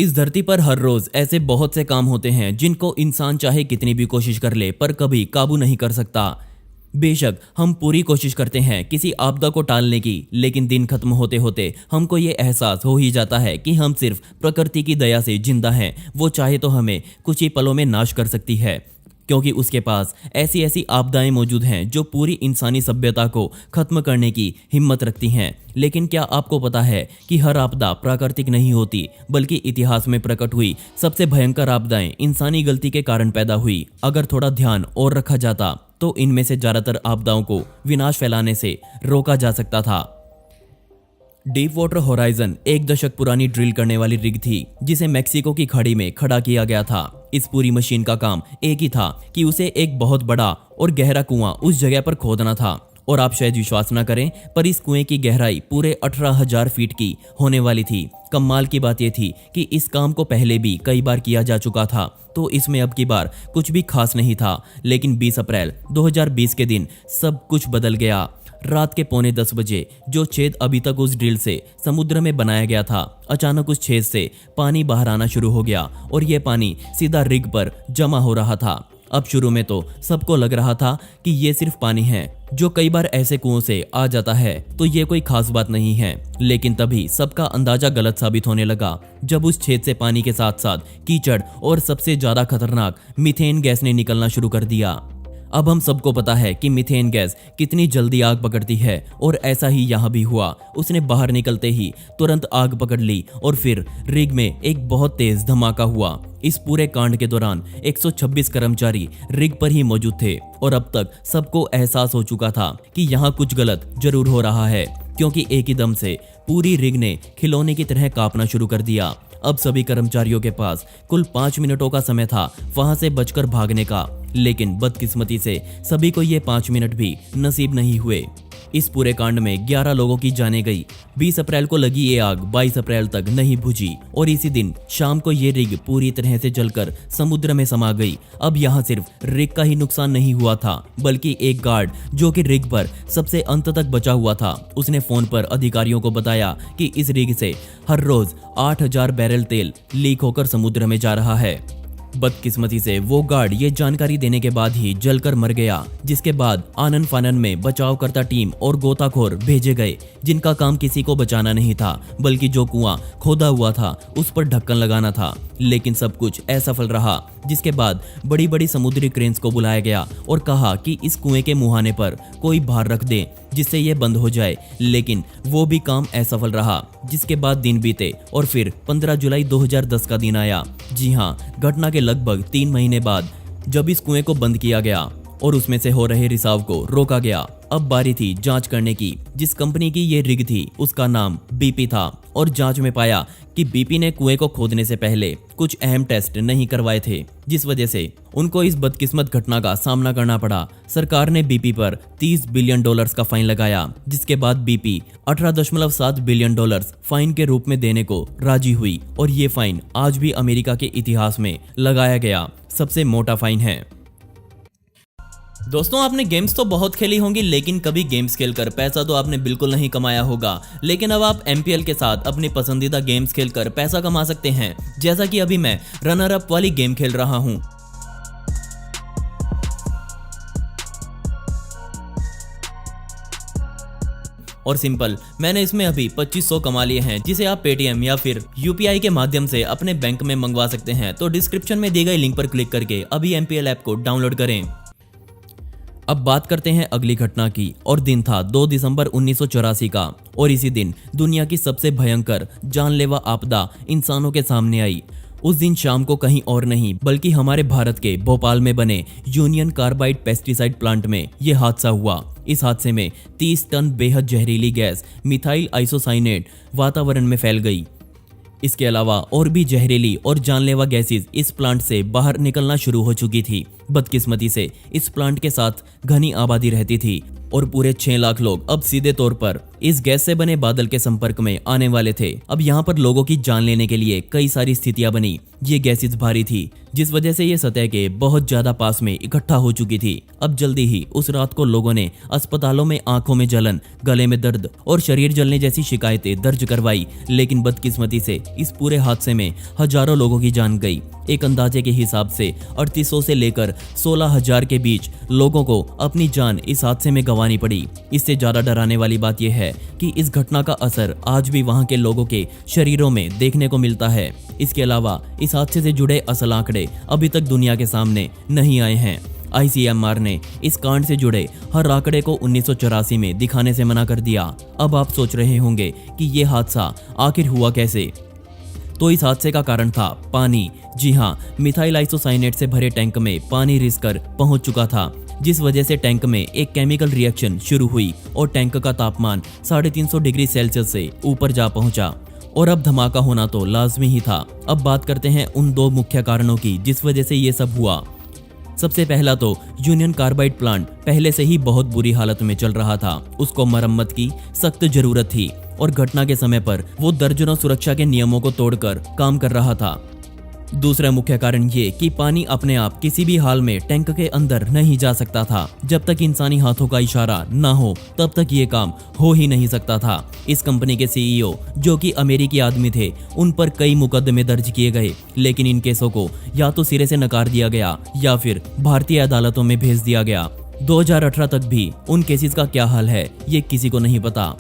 इस धरती पर हर रोज ऐसे बहुत से काम होते हैं जिनको इंसान चाहे कितनी भी कोशिश कर ले पर कभी काबू नहीं कर सकता। बेशक हम पूरी कोशिश करते हैं किसी आपदा को टालने की, लेकिन दिन खत्म होते होते हमको ये एहसास हो ही जाता है कि हम सिर्फ प्रकृति की दया से जिंदा हैं। वो चाहे तो हमें कुछ ही पलों में नाश कर सकती है, क्योंकि उसके पास ऐसी ऐसी आपदाएं मौजूद हैं जो पूरी इंसानी सभ्यता को खत्म करने की हिम्मत रखती हैं। लेकिन क्या आपको पता है कि हर आपदा प्राकृतिक नहीं होती, बल्कि इतिहास में प्रकट हुई सबसे भयंकर आपदाएं इंसानी गलती के कारण पैदा हुई। अगर थोड़ा ध्यान और रखा जाता तो इनमें से ज्यादातर आपदाओं को विनाश फैलाने से रोका जा सकता था। डीप वाटर होराइजन एक दशक पुरानी ड्रिल करने वाली रिग थी जिसे मेक्सिको की खाड़ी में खड़ा किया गया था। इस पूरी मशीन का काम एक ही था कि उसे एक बहुत बड़ा और गहरा कुआं उस जगह पर खोदना था। और आप शायद विश्वास न करें, पर इस कुएं की गहराई पूरे 18,000 फीट की होने वाली थी। कमाल की बात यह थी कि इस काम को पहले भी कई बार किया जा चुका था, तो इसमें अब की बार कुछ भी खास नहीं था। लेकिन 20 अप्रैल 2020 के दिन सब कुछ बदल गया। रात के 9:45 बजे जो छेद अभी तक उस ड्रिल से समुद्र में बनाया गया था, अचानक उस छेद से पानी बाहर आना शुरू हो गया और यह पानी सीधा रिग पर जमा हो रहा था। अब शुरू में तो सबको लग रहा था कि ये सिर्फ पानी है, जो कई बार ऐसे कुओं से आ जाता है, तो ये कोई खास बात नहीं है। लेकिन तभी सबका अंदाजा गलत साबित होने लगा जब उस छेद से पानी के साथ साथ कीचड़ और सबसे ज्यादा खतरनाक मीथेन गैस ने निकलना शुरू कर दिया। अब हम सबको पता है कि मीथेन गैस कितनी जल्दी आग पकड़ती है, और ऐसा ही यहाँ भी हुआ। उसने बाहर निकलते ही तुरंत आग पकड़ ली और फिर रिग में एक बहुत तेज धमाका हुआ। इस पूरे कांड के दौरान 126 कर्मचारी रिग पर ही मौजूद थे और अब तक सबको एहसास हो चुका था कि यहाँ कुछ गलत जरूर हो रहा है, क्योंकि एक ही दम से पूरी रिग ने खिलौने की तरह कांपना शुरू कर दिया। अब सभी कर्मचारियों के पास कुल 5 मिनटों का समय था वहां से बचकर भागने का, लेकिन बदकिस्मती से सभी को ये 5 मिनट भी नसीब नहीं हुए। इस पूरे कांड में 11 लोगों की जानें गई। 20 अप्रैल को लगी ये आग 22 अप्रैल तक नहीं बुझी और इसी दिन शाम को ये रिग पूरी तरह से जलकर समुद्र में समा गई। अब यहाँ सिर्फ रिग का ही नुकसान नहीं हुआ था, बल्कि एक गार्ड जो कि रिग पर सबसे अंत तक बचा हुआ था, उसने फोन पर अधिकारियों को बताया कि इस रिग से हर रोज 8,000 बैरल तेल लीक होकर समुद्र में जा रहा है। बदकिस्मती से वो गार्ड ये जानकारी देने के बाद ही जलकर मर गया, जिसके बाद आनन फानन में बचावकर्ता टीम और गोताखोर भेजे गए, जिनका काम किसी को बचाना नहीं था, बल्कि जो कुआं खोदा हुआ था उस पर ढक्कन लगाना था। लेकिन सब कुछ असफल रहा, जिसके बाद बड़ी बड़ी समुद्री क्रेन्स को बुलाया गया और कहा कि इस कुएं के मुहाने पर कोई भार रख दे जिससे ये बंद हो जाए। लेकिन वो भी काम असफल रहा, जिसके बाद दिन बीते और फिर 15 जुलाई 2010 का दिन आया। जी हाँ, घटना के लगभग 3 महीने बाद जब इस कुएं को बंद किया गया और उसमें से हो रहे रिसाव को रोका गया। अब बारी थी जांच करने की। जिस कंपनी की ये रिग थी उसका नाम बीपी था, और जांच में पाया कि बीपी ने कुएं को खोदने से पहले कुछ अहम टेस्ट नहीं करवाए थे, जिस वजह से उनको इस बदकिस्मत घटना का सामना करना पड़ा। सरकार ने बीपी पर $30 बिलियन का फाइन लगाया, जिसके बाद बीपी $18.7 बिलियन फाइन के रूप में देने को राजी हुई, और ये फाइन आज भी अमेरिका के इतिहास में लगाया गया सबसे मोटा फाइन है। दोस्तों, आपने गेम्स तो बहुत खेली होंगी, लेकिन कभी गेम्स खेलकर पैसा तो आपने बिल्कुल नहीं कमाया होगा। लेकिन अब आप MPL के साथ अपनी पसंदीदा गेम्स खेलकर पैसा कमा सकते हैं, जैसा कि अभी मैं रनर अप वाली गेम खेल रहा हूं। और सिंपल, मैंने इसमें अभी 2500 कमा लिए हैं, जिसे आप पेटीएम या फिर UPI के माध्यम से अपने बैंक में मंगवा सकते हैं। तो डिस्क्रिप्शन में दी गई लिंक पर क्लिक करके अभी MPL ऐप को डाउनलोड करें। अब बात करते हैं अगली घटना की, और दिन था 2 दिसंबर 1984 का, और इसी दिन दुनिया की सबसे भयंकर जानलेवा आपदा इंसानों के सामने आई। उस दिन शाम को कहीं और नहीं बल्कि हमारे भारत के भोपाल में बने यूनियन कार्बाइड पेस्टिसाइड प्लांट में यह हादसा हुआ। इस हादसे में 30 टन बेहद जहरीली गैस मिथाइल आइसोसाइनेट वातावरण में फैल गई। इसके अलावा और भी जहरीली और जानलेवा गैसेस इस प्लांट से बाहर निकलना शुरू हो चुकी थी। बदकिस्मती से इस प्लांट के साथ घनी आबादी रहती थी और पूरे 6 लाख लोग अब सीधे तौर पर इस गैस से बने बादल के संपर्क में आने वाले थे। अब यहाँ पर लोगों की जान लेने के लिए कई सारी स्थितियां बनी। ये गैसेस भारी थी, जिस वजह से ये सतह के बहुत ज्यादा पास में इकट्ठा हो चुकी थी। अब जल्दी ही उस रात को लोगों ने अस्पतालों में आंखों में जलन, गले में दर्द और शरीर जलने जैसी शिकायतें दर्ज करवाई, लेकिन बदकिस्मती से इस पूरे हादसे में हजारों लोगों की जान गई। एक अंदाजे के हिसाब से 3800 से लेकर 16,000 के बीच लोगों को अपनी जान इस हादसे में गंवानी पड़ी। इससे ज्यादा डराने वाली बात यह है कि इस घटना का असर आज भी वहां के लोगों के शरीरों में देखने को मिलता है। इसके अलावा इस हादसे से जुड़े असल आंकड़े अभी तक दुनिया के सामने नहीं आए हैं। ICMR ने इस कांड से जुड़े हर आंकड़े को 1984 में दिखाने से मना कर दिया। अब आप सोच रहे होंगे कि ये हादसा आखिर हुआ कैसे? तो इस हादसे का कारण था पानी। जी हाँ, मिथाइल आइसोसाइनेट से भरे टैंक में पानी रिस कर पहुंच चुका था, जिस वजह से टैंक में एक केमिकल रिएक्शन शुरू हुई और टैंक का तापमान 350 डिग्री सेल्सियस से ऊपर जा पहुंचा और अब धमाका होना तो लाजमी ही था। अब बात करते हैं उन दो मुख्य कारणों की जिस वजह से ये सब हुआ। सबसे पहला तो यूनियन कार्बाइड प्लांट पहले से ही बहुत बुरी हालत में चल रहा था। उसको मरम्मत की सख्त जरूरत थी और घटना के समय पर वो दर्जनों सुरक्षा के नियमों को तोड़कर काम कर रहा था। दूसरा मुख्य कारण ये कि पानी अपने आप किसी भी हाल में टैंक के अंदर नहीं जा सकता था। जब तक इंसानी हाथों का इशारा ना हो तब तक ये काम हो ही नहीं सकता था। इस कंपनी के CEO जो कि अमेरिकी आदमी थे, उन पर कई मुकदमे दर्ज किए गए, लेकिन इन केसों को या तो सिरे से नकार दिया गया या फिर भारतीय अदालतों में भेज दिया गया। 2018 तक भी उन केसेस का क्या हाल है ये किसी को नहीं पता।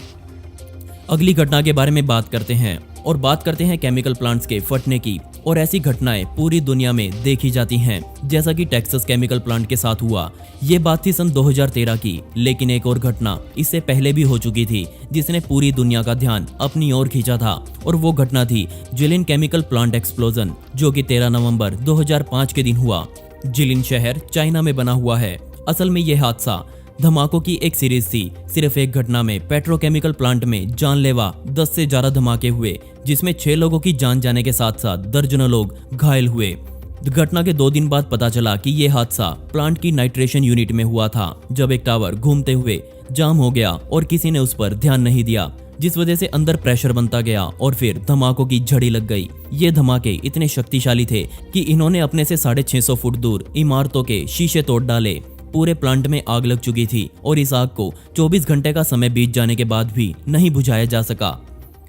अगली घटना के बारे में बात करते हैं और बात करते हैं केमिकल प्लांट्स के फटने की। और ऐसी घटनाएं पूरी दुनिया में देखी जाती हैं, जैसा कि टेक्सास केमिकल प्लांट के साथ हुआ। ये बात थी सन 2013 की, लेकिन एक और घटना इससे पहले भी हो चुकी थी जिसने पूरी दुनिया का ध्यान अपनी ओर खींचा था। और वो घटना थी जिलिन केमिकल प्लांट एक्सप्लोजन, जो कि 13 नवंबर 2005 के दिन हुआ। जिलिन शहर चाइना में बना हुआ है। असल में यह हादसा धमाकों की एक सीरीज थी। सिर्फ एक घटना में पेट्रोकेमिकल प्लांट में जानलेवा 10 से ज्यादा धमाके हुए, जिसमें 6 लोगों की जान जाने के साथ साथ दर्जनों लोग घायल हुए। घटना के 2 दिन बाद पता चला कि यह हादसा प्लांट की नाइट्रेशन यूनिट में हुआ था, जब एक टावर घूमते हुए जाम हो गया और किसी ने उस पर ध्यान नहीं दिया, जिस वजह से अंदर प्रेशर बनता गया और फिर धमाकों की झड़ी लग गई। ये धमाके इतने शक्तिशाली थे कि इन्होंने अपने से 650 फुट दूर इमारतों के शीशे तोड़ डाले। पूरे प्लांट में आग लग चुकी थी और इस आग को 24 घंटे का समय बीत जाने के बाद भी नहीं बुझाया जा सका।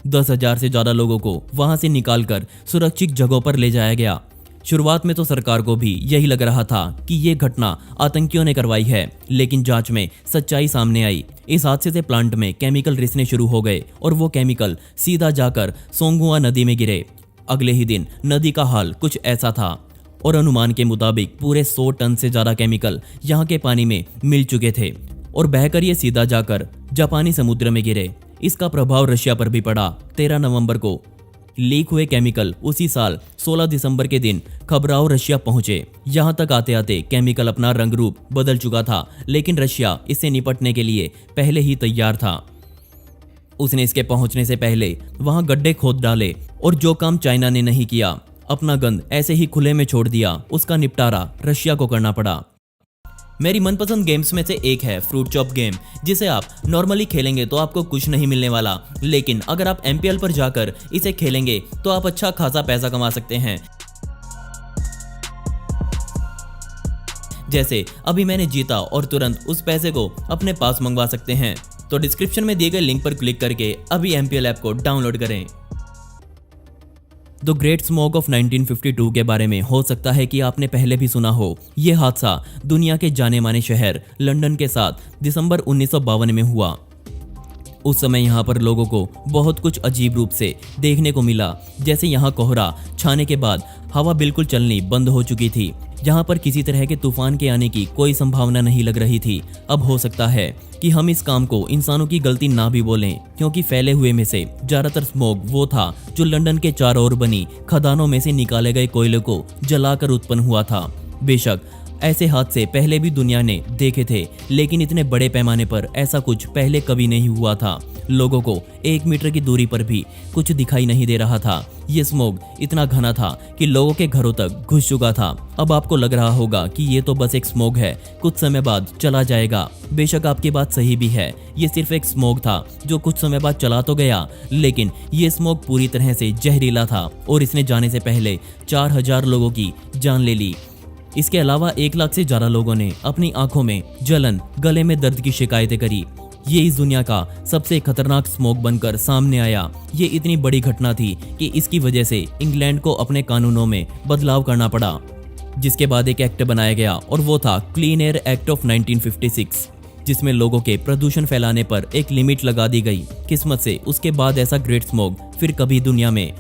10,000 से ज्यादा लोगों को वहां से निकालकर सुरक्षित जगहों पर ले जाया गया। शुरुआत में तो सरकार को भी यही लग रहा था कि ये घटना आतंकियों ने करवाई है, लेकिन जांच में सच्चाई सामने आई। इस हादसे से प्लांट में केमिकल रिसने शुरू हो गए और वो केमिकल सीधा जाकर सोंगुआ नदी में गिरे। अगले ही दिन नदी का हाल कुछ ऐसा था और अनुमान के मुताबिक पूरे 100 टन से ज्यादा केमिकल यहाँ के पानी में मिल चुके थे और बहकर ये सीधा जाकर जापानी समुद्र में गिरे। इसका प्रभाव रशिया पर भी पड़ा। 13 नवंबर को लीक हुए केमिकल उसी साल 16 दिसंबर के दिन खबराओ रशिया पहुंचे। यहाँ तक आते आते केमिकल अपना रंग रूप बदल चुका था, लेकिन रशिया इससे निपटने के लिए पहले ही तैयार था। उसने इसके पहुंचने से पहले वहां गड्ढे खोद डाले और जो काम चाइना ने नहीं किया, अपना गंद ऐसे ही खुले में छोड़ दिया, उसका निपटारा रशिया को करना पड़ा। मेरी मनपसंद गेम्स में से एक है फ्रूट चॉप गेम, जिसे आप नॉर्मली खेलेंगे तो आपको कुछ नहीं मिलने वाला, लेकिन अगर आप MPL पर जाकर इसे खेलेंगे तो आप अच्छा खासा पैसा कमा सकते हैं। जैसे अभी मैंने जीता और तुरंत उस पैसे को अपने पास मंगवा सकते हैं। तो डिस्क्रिप्शन में दिए गए लिंक पर क्लिक करके अभी MPL ऐप को डाउनलोड करें। द ग्रेट स्मॉग ऑफ 1952 के बारे में हो सकता है कि आपने पहले भी सुना हो। यह हादसा दुनिया के जाने माने शहर लंदन के साथ दिसंबर 1952 में हुआ। उस समय यहाँ पर लोगों को बहुत कुछ अजीब रूप से देखने को मिला। जैसे यहाँ कोहरा छाने के बाद हवा बिल्कुल चलनी बंद हो चुकी थी। यहाँ पर किसी तरह के तूफान के आने की कोई संभावना नहीं लग रही थी। अब हो सकता है कि हम इस काम को इंसानों की गलती ना भी बोलें, क्योंकि फैले हुए में से ज्यादातर स्मोक वो था जो लंदन के चारों ओर बनी खदानों में से निकाले गए कोयले को जलाकर उत्पन्न हुआ था। बेशक ऐसे हादसे पहले भी दुनिया ने देखे थे, लेकिन इतने बड़े पैमाने पर ऐसा कुछ पहले कभी नहीं हुआ था। लोगों को 1 मीटर की दूरी पर भी कुछ दिखाई नहीं दे रहा था। ये स्मोक इतना घना था कि लोगों के घरों तक घुस चुका था। अब आपको लग रहा होगा कि ये तो बस एक स्मोक है, कुछ समय बाद चला जाएगा। बेशक आपकी बात सही भी है, ये सिर्फ एक स्मोक था जो कुछ समय बाद चला तो गया, लेकिन ये स्मोक पूरी तरह से जहरीला था और इसने जाने से पहले 4000 लोगों की जान ले ली। इसके अलावा 1 लाख से ज्यादा लोगों ने अपनी आंखों में जलन, गले में दर्द की शिकायतें करी। ये इस दुनिया का सबसे खतरनाक स्मोक बनकर सामने आया। ये इतनी बड़ी घटना थी कि इसकी वजह से इंग्लैंड को अपने कानूनों में बदलाव करना पड़ा, जिसके बाद एक एक्ट बनाया गया और वो था क्लीन एयर एक्ट ऑफ 1956, जिसमें लोगों के प्रदूषण फैलाने पर एक लिमिट लगा दी गई। किस्मत से उसके बाद ऐसा ग्रेट स्मोक फिर कभी दुनिया में